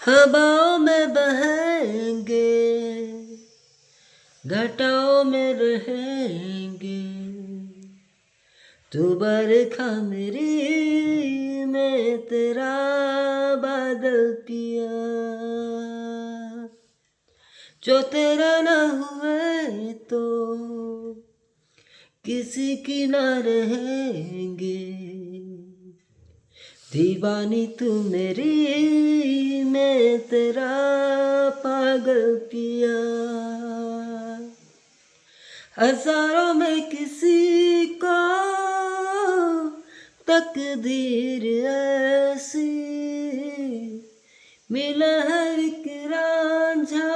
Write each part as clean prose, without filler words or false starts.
हवाओं में बहेंगे, घटाओं में रहेंगे, तू बरखा मेरी, मैं तेरा बादल पिया। जो तेरा ना हुए तो किसी की ना रहेंगे, दीवानी तू मेरी, मैं तेरा पागल पिया। हजारों में किसी को तकदीर ऐसी, मिला है एक रांझा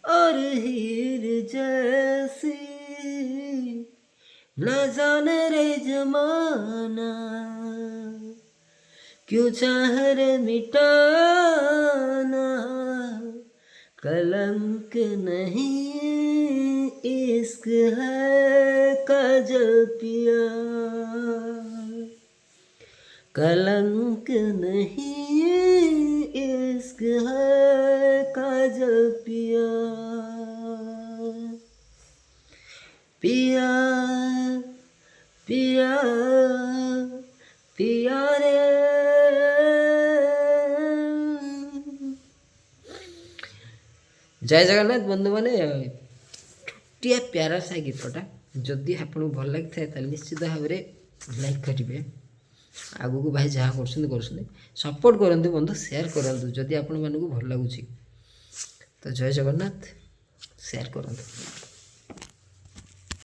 और हीर जैसी। न जाने रे जमाना क्यों चाह रे मिटाना, कलंक नहीं इश्क है काजल पिया। कलंक नहीं इश्क है काजल पिया। पिया पिया पिया रे। जय जगन्नाथ बंधु मैंने छोटिया प्यारा सा गीतटा जदि आपको भल लगी था निश्चित भाव में लाइक करेंगे। आगू को भाई जहाँ कर सपोर्ट करते बंधु, शेयर करूँ जदि आपण मानक भल लगुच। तो जय जगन्नाथ, शेयर करूँ।